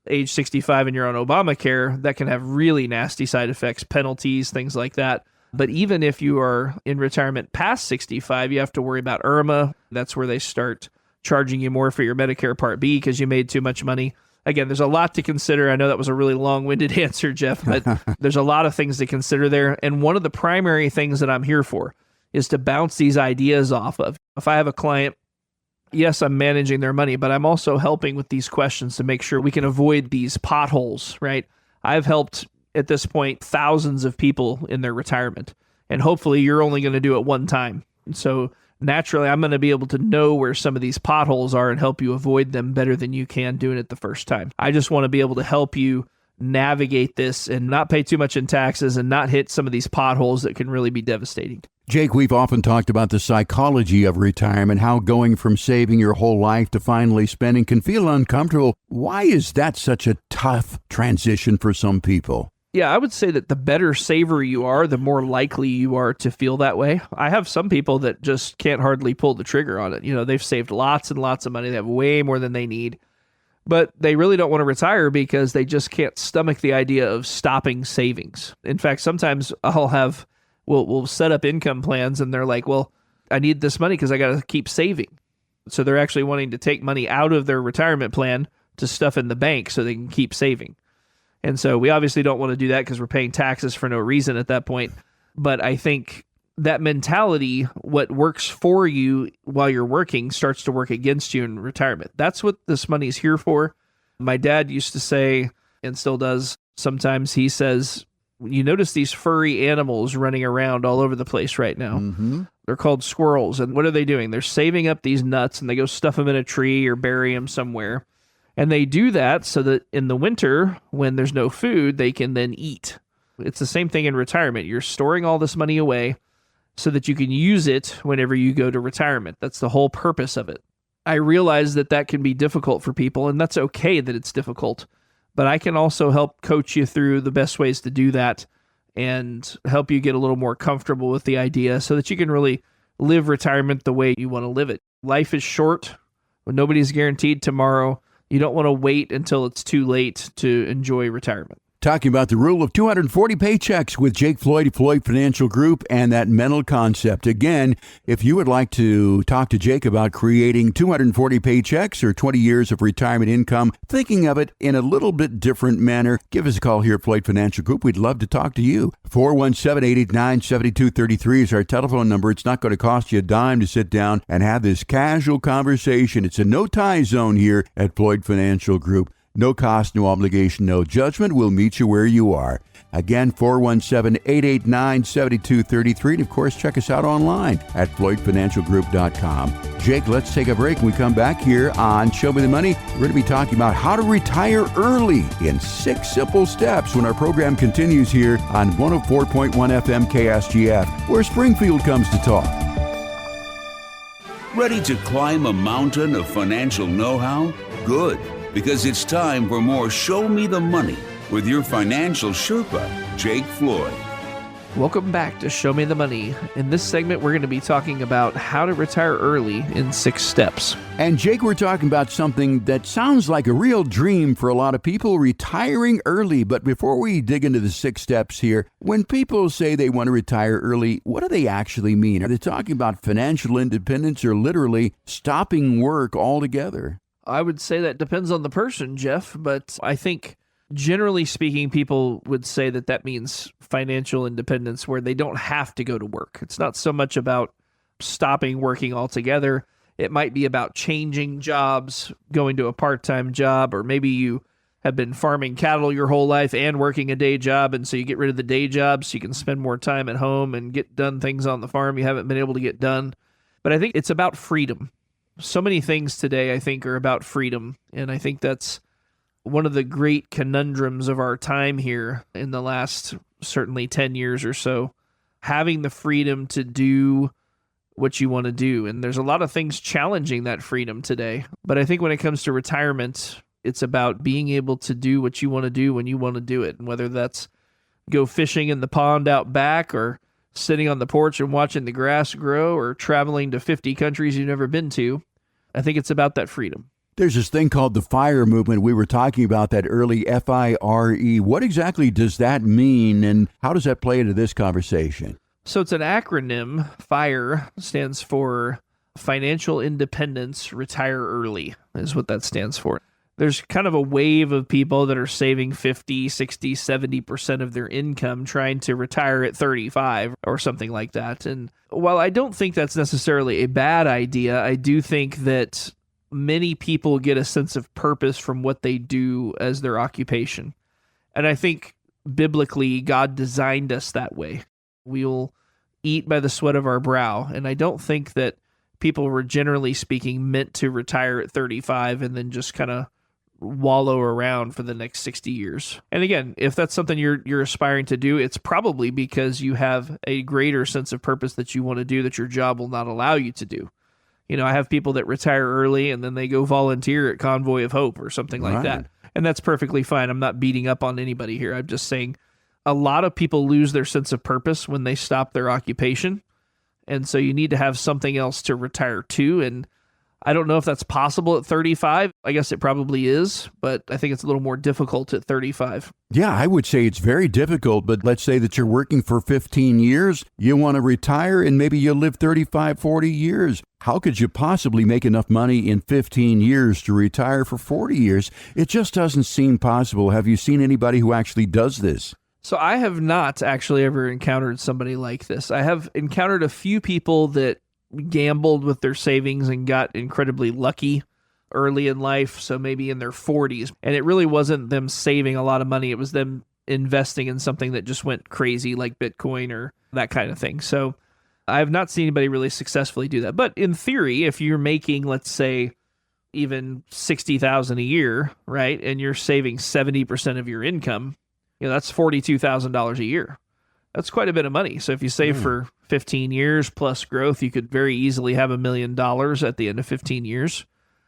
age 65 and you're on Obamacare. That can have really nasty side effects, penalties, things like that. But even if you are in retirement past 65, you have to worry about IRMA. That's where they start charging you more for your Medicare Part B because you made too much money. Again, there's a lot to consider. I know that was a really long-winded answer, Jeff, but there's a lot of things to consider there. And one of the primary things that I'm here for is to bounce these ideas off of. If I have a client, yes, I'm managing their money, but I'm also helping with these questions to make sure we can avoid these potholes, right? I've helped, at this point, thousands of people in their retirement, and hopefully you're only going to do it one time. So naturally, I'm going to be able to know where some of these potholes are and help you avoid them better than you can doing it the first time. I just want to be able to help you navigate this and not pay too much in taxes and not hit some of these potholes that can really be devastating. Jake, we've often talked about the psychology of retirement, how going from saving your whole life to finally spending can feel uncomfortable. Why is that such a tough transition for some people? Yeah, I would say that the better saver you are, the more likely you are to feel that way. I have some people that just can't hardly pull the trigger on it. You know, they've saved lots and lots of money. They have way more than they need, but they really don't want to retire because they just can't stomach the idea of stopping savings. In fact, sometimes we'll set up income plans and they're like, well, I need this money because I got to keep saving. So they're actually wanting to take money out of their retirement plan to stuff in the bank so they can keep saving. And so we obviously don't want to do that because we're paying taxes for no reason at that point. But I think that mentality, what works for you while you're working, starts to work against you in retirement. That's what this money is here for. My dad used to say, and still does sometimes, he says, you notice these furry animals running around all over the place right now. Mm-hmm. They're called squirrels. And what are they doing? They're saving up these nuts and they go stuff them in a tree or bury them somewhere. And they do that so that in the winter, when there's no food, they can then eat. It's the same thing in retirement. You're storing all this money away so that you can use it whenever you go to retirement. That's the whole purpose of it. I realize that that can be difficult for people, and that's okay that it's difficult. But I can also help coach you through the best ways to do that and help you get a little more comfortable with the idea so that you can really live retirement the way you want to live it. Life is short. Nobody's guaranteed tomorrow. You don't want to wait until it's too late to enjoy retirement. Talking about the rule of 240 paychecks with Jake Floyd, Floyd Financial Group, and that mental concept. Again, if you would like to talk to Jake about creating 240 paychecks or 20 years of retirement income, thinking of it in a little bit different manner, give us a call here at Floyd Financial Group. We'd love to talk to you. 417-889-7233 is our telephone number. It's not going to cost you a dime to sit down and have this casual conversation. It's a no-tie zone here at Floyd Financial Group. No cost, no obligation, no judgment. We'll meet you where you are. Again, 417-889-7233. And, of course, check us out online at FloydFinancialGroup.com. Jake, let's take a break. When we come back here on Show Me the Money, we're going to be talking about how to retire early in 6 simple steps when our program continues here on 104.1 FM KSGF, where Springfield comes to talk. Ready to climb a mountain of financial know-how? Good. Because it's time for more Show Me the Money with your financial Sherpa, Jake Floyd. Welcome back to Show Me the Money. In this segment, we're going to be talking about how to retire early in 6 steps. And Jake, we're talking about something that sounds like a real dream for a lot of people, retiring early. But before we dig into the 6 steps here, when people say they want to retire early, what do they actually mean? Are they talking about financial independence or literally stopping work altogether? I would say that depends on the person, Jeff, but I think generally speaking, people would say that that means financial independence where they don't have to go to work. It's not so much about stopping working altogether. It might be about changing jobs, going to a part-time job, or maybe you have been farming cattle your whole life and working a day job, and so you get rid of the day job so you can spend more time at home and get done things on the farm you haven't been able to get done. But I think it's about freedom. So many things today, I think, are about freedom, and I think that's one of the great conundrums of our time here in the last certainly 10 years or so, having the freedom to do what you want to do. And there's a lot of things challenging that freedom today. But I think when it comes to retirement, it's about being able to do what you want to do when you want to do it. And whether that's go fishing in the pond out back, or sitting on the porch and watching the grass grow, or traveling to 50 countries you've never been to, I think it's about that freedom. There's this thing called the FIRE movement. We were talking about that early, FIRE. What exactly does that mean, and how does that play into this conversation? So it's an acronym. FIRE stands for Financial Independence, Retire Early, is what that stands for. There's kind of a wave of people that are saving 50, 60, 70% of their income trying to retire at 35 or something like that. And while I don't think that's necessarily a bad idea, I do think that many people get a sense of purpose from what they do as their occupation. And I think biblically, God designed us that way. We'll eat by the sweat of our brow. And I don't think that people were, generally speaking, meant to retire at 35 and then just kind of wallow around for the next 60 years. And again, if that's something you're aspiring to do, it's probably because you have a greater sense of purpose that you want to do that your job will not allow you to do. You know, I have people that retire early and then they go volunteer at Convoy of Hope or something like that. And that's perfectly fine. I'm not beating up on anybody here. I'm just saying a lot of people lose their sense of purpose when they stop their occupation. And so you need to have something else to retire to. And I don't know if that's possible at 35. I guess it probably is, but I think it's a little more difficult at 35. Yeah, I would say it's very difficult, but let's say that you're working for 15 years, you want to retire, and maybe you'll live 35, 40 years. How could you possibly make enough money in 15 years to retire for 40 years? It just doesn't seem possible. Have you seen anybody who actually does this? So I have not actually ever encountered somebody like this. I have encountered a few people that gambled with their savings and got incredibly lucky early in life, so maybe in their 40s. And it really wasn't them saving a lot of money. It was them investing in something that just went crazy, like Bitcoin or that kind of thing. So I have not seen anybody really successfully do that. But in theory, if you're making, let's say, even $60,000 a year, right, and you're saving 70% of your income, you know, that's $42,000 a year. That's quite a bit of money. So if you save for 15 years plus growth, you could very easily have $1 million at the end of 15 years.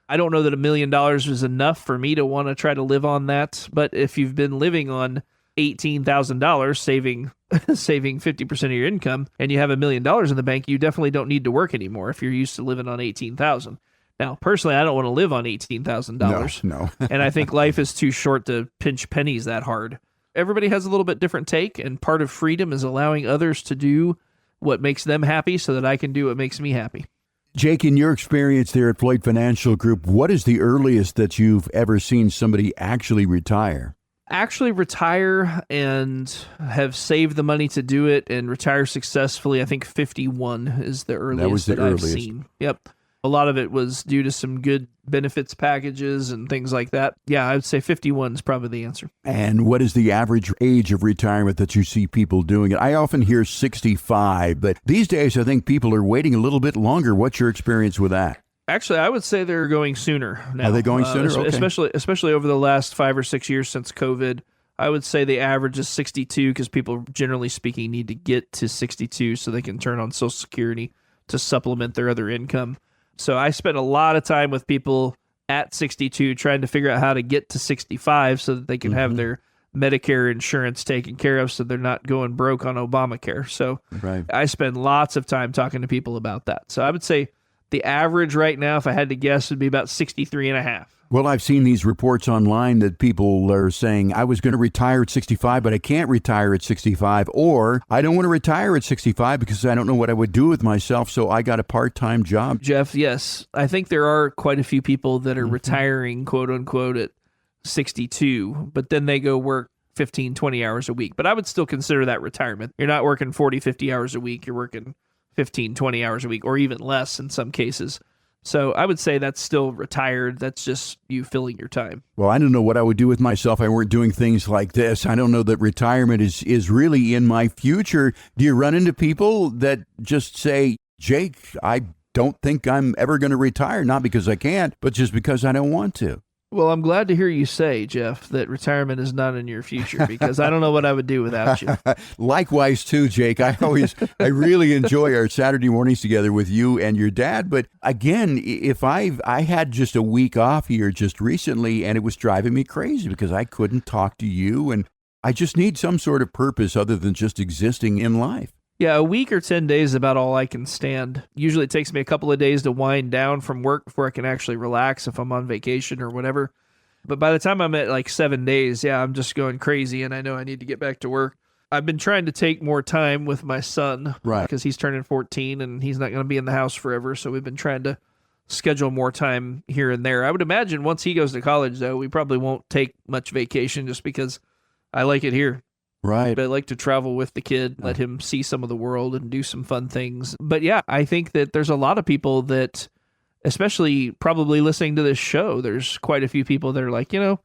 I don't know that $1 million is enough for me to want to try to live on that. But if you've been living on $18,000, saving 50% of your income, and you have $1 million in the bank, you definitely don't need to work anymore if you're used to living on $18,000. Now, personally, I don't want to live on $18,000. No. And I think life is too short to pinch pennies that hard. Everybody has a little bit different take, and part of freedom is allowing others to do what makes them happy so that I can do what makes me happy. Jake, in your experience there at Floyd Financial Group, what is the earliest that you've ever seen somebody actually retire? Actually retire and have saved the money to do it and retire successfully, I think 51 is the earliest that I've seen. Yep. A lot of it was due to some good benefits packages and things like that. Yeah, I would say 51 is probably the answer. And what is the average age of retirement that you see people doing it? I often hear 65, but these days I think people are waiting a little bit longer. What's your experience with that? Actually, I would say they're going sooner now. Are they going sooner? Okay. Especially over the last 5 or 6 years since COVID. I would say the average is 62 because people, generally speaking, need to get to 62 so they can turn on Social Security to supplement their other income. So I spent a lot of time with people at 62 trying to figure out how to get to 65 so that they can have their Medicare insurance taken care of so they're not going broke on Obamacare. So Right. I spend lots of time talking to people about that. So I would say the average right now, if I had to guess, would be about 63 and a half. Well, I've seen these reports online that people are saying, I was going to retire at 65, but I can't retire at 65, or I don't want to retire at 65 because I don't know what I would do with myself, so I got a part-time job. Jeff, yes, I think there are quite a few people that are retiring, quote unquote, at 62, but then they go work 15, 20 hours a week. But I would still consider that retirement. You're not working 40, 50 hours a week. You're working 15, 20 hours a week, or even less in some cases. So I would say that's still retired. That's just you filling your time. Well, I don't know what I would do with myself if I weren't doing things like this. I don't know that retirement is really in my future. Do you run into people that just say, Jake, I don't think I'm ever going to retire, not because I can't, but just because I don't want to? Well, I'm glad to hear you say, Jeff, that retirement is not in your future, because I don't know what I would do without you. Likewise, too, Jake. I really enjoy our Saturday mornings together with you and your dad. But again, if I had just a week off here just recently, and it was driving me crazy because I couldn't talk to you, and I just need some sort of purpose other than just existing in life. Yeah, a week or 10 days is about all I can stand. Usually it takes me a couple of days to wind down from work before I can actually relax if I'm on vacation or whatever. But by the time I'm at like 7 days, yeah, I'm just going crazy and I know I need to get back to work. I've been trying to take more time with my son, Right? Because he's turning 14 and he's not going to be in the house forever. So we've been trying to schedule more time here and there. I would imagine once he goes to college, though, we probably won't take much vacation just because I like it here. Right. But I like to travel with the kid, let him see some of the world and do some fun things. But yeah, I think that there's a lot of people that, especially probably listening to this show, there's quite a few people that are like, I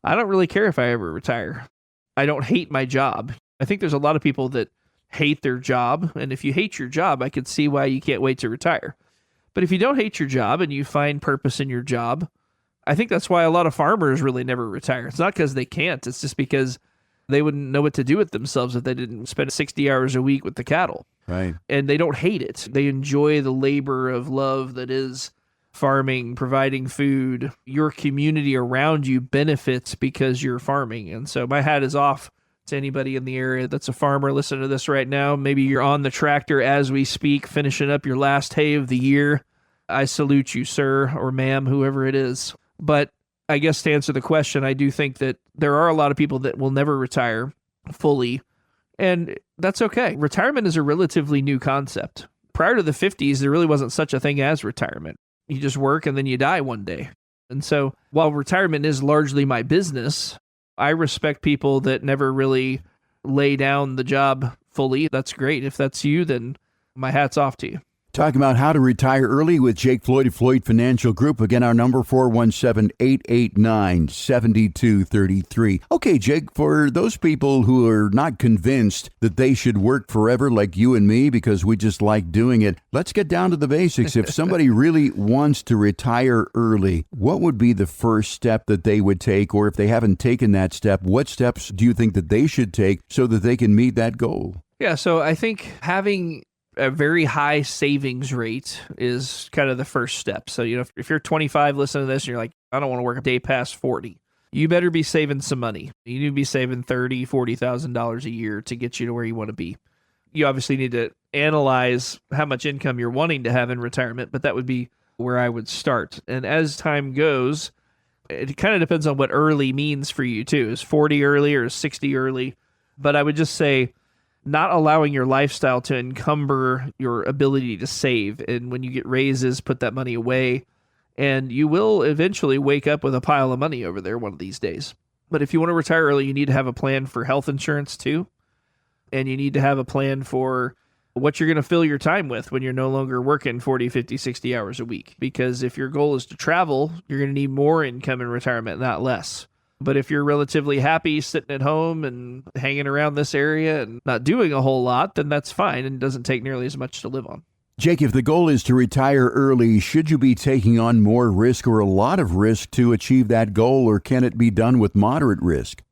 don't really care if I ever retire. I don't hate my job. I think there's a lot of people that hate their job. And if you hate your job, I could see why you can't wait to retire. But if you don't hate your job and you find purpose in your job, I think that's why a lot of farmers really never retire. It's not because they can't. It's just because they wouldn't know what to do with themselves if they didn't spend 60 hours a week with the cattle. Right. And they don't hate it. They enjoy the labor of love that is farming, providing food. Your community around you benefits because you're farming. And so my hat is off to anybody in the area that's a farmer listening to this right now. Maybe you're on the tractor as we speak, finishing up your last hay of the year. I salute you, sir or ma'am, whoever it is. But I guess to answer the question, I do think that there are a lot of people that will never retire fully, and that's okay. Retirement is a relatively new concept. Prior to the 50s, there really wasn't such a thing as retirement. You just work and then you die one day. And so while retirement is largely my business, I respect people that never really lay down the job fully. That's great. If that's you, then my hat's off to you. Talking about how to retire early with Jake Floyd of Floyd Financial Group. Again, our number 417-889-7233. Okay, Jake, for those people who are not convinced that they should work forever like you and me because we just like doing it, let's get down to the basics. If somebody really wants to retire early, what would be the first step that they would take? Or if they haven't taken that step, what steps do you think that they should take so that they can meet that goal? Yeah, so I think having a very high savings rate is kind of the first step. So, if you're 25 listening to this and you're like, I don't want to work a day past 40, you better be saving some money. You need to be saving $30,000, $40,000 a year to get you to where you want to be. You obviously need to analyze how much income you're wanting to have in retirement, but that would be where I would start. And as time goes, it kind of depends on what early means for you too. Is 40 early or is 60 early? But I would just say, not allowing your lifestyle to encumber your ability to save. And when you get raises, put that money away. And you will eventually wake up with a pile of money over there one of these days. But if you want to retire early, you need to have a plan for health insurance too. And you need to have a plan for what you're going to fill your time with when you're no longer working 40, 50, 60 hours a week. Because if your goal is to travel, you're going to need more income in retirement, not less. But if you're relatively happy sitting at home and hanging around this area and not doing a whole lot, then that's fine and doesn't take nearly as much to live on. Jake, if the goal is to retire early, should you be taking on more risk or a lot of risk to achieve that goal, or can it be done with moderate risk?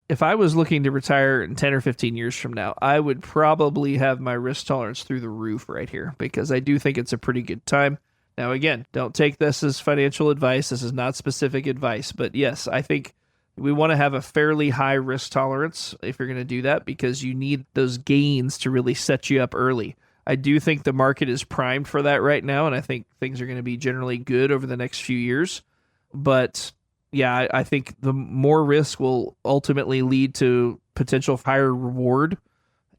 If I was looking to retire in 10 or 15 years from now, I would probably have my risk tolerance through the roof right here because I do think it's a pretty good time. Now, again, don't take this as financial advice. This is not specific advice. But yes, I think We want to have a fairly high risk tolerance if you're going to do that, because you need those gains to really set you up early. I do think the market is primed for that right now, and I think things are going to be generally good over the next few years. But yeah, I think the more risk will ultimately lead to potential higher reward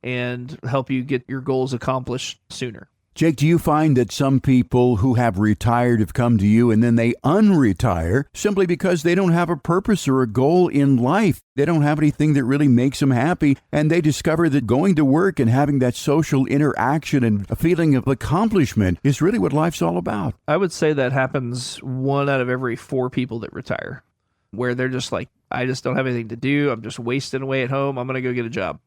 and help you get your goals accomplished sooner. Jake, do you find that some people who have retired have come to you and then they unretire simply because they don't have a purpose or a goal in life? They don't have anything that really makes them happy, and they discover that going to work and having that social interaction and a feeling of accomplishment is really what life's all about. I would say that happens 1 out of every 4 people that retire, where they're just like, I just don't have anything to do. I'm just wasting away at home. I'm going to go get a job.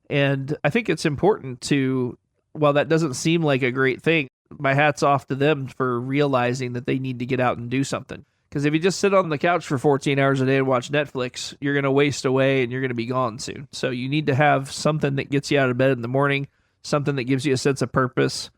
And I think it's important to, while that doesn't seem like a great thing, my hat's off to them for realizing that they need to get out and do something. Because if you just sit on the couch for 14 hours a day and watch Netflix, you're going to waste away and you're going to be gone soon. So you need to have something that gets you out of bed in the morning, something that gives you a sense of purpose.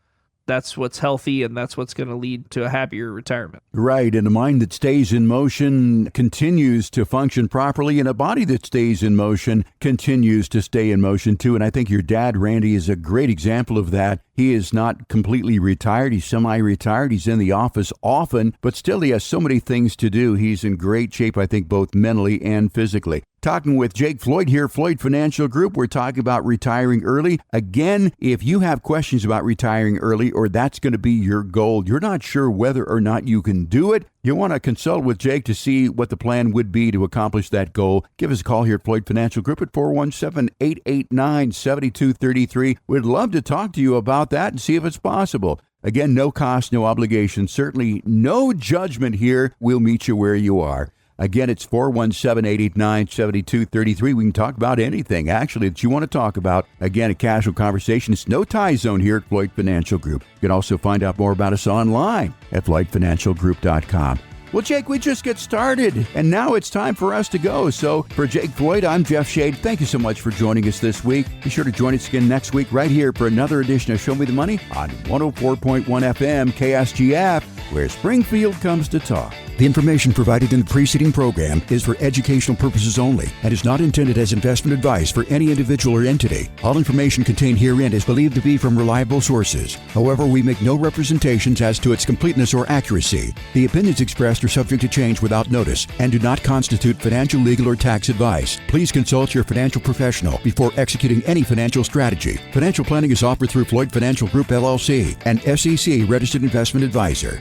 That's what's healthy, and that's what's going to lead to a happier retirement. Right, and a mind that stays in motion continues to function properly, and a body that stays in motion continues to stay in motion too. And I think your dad, Randy, is a great example of that. He is not completely retired. He's semi-retired. He's in the office often, but still he has so many things to do. He's in great shape, I think, both mentally and physically. Talking with Jake Floyd here, Floyd Financial Group. We're talking about retiring early. Again, if you have questions about retiring early, or that's going to be your goal, you're not sure whether or not you can do it, you want to consult with Jake to see what the plan would be to accomplish that goal. Give us a call here at Floyd Financial Group at 417-889-7233. We'd love to talk to you about that and see if it's possible. Again, no cost, no obligation, certainly no judgment here. We'll meet you where you are. Again, it's 417-889-7233. We can talk about anything, actually, that you want to talk about. Again, a casual conversation. It's no tie zone here at Floyd Financial Group. You can also find out more about us online at floydfinancialgroup.com. Well, Jake, we just get started, and now it's time for us to go. So for Jake Floyd, I'm Jeff Shade. Thank you so much for joining us this week. Be sure to join us again next week right here for another edition of Show Me the Money on 104.1 FM KSGF, where Springfield comes to talk. The information provided in the preceding program is for educational purposes only and is not intended as investment advice for any individual or entity. All information contained herein is believed to be from reliable sources. However, we make no representations as to its completeness or accuracy. The opinions expressed are subject to change without notice and do not constitute financial, legal, or tax advice. Please consult your financial professional before executing any financial strategy. Financial planning is offered through Floyd Financial Group, LLC, an SEC registered investment advisor.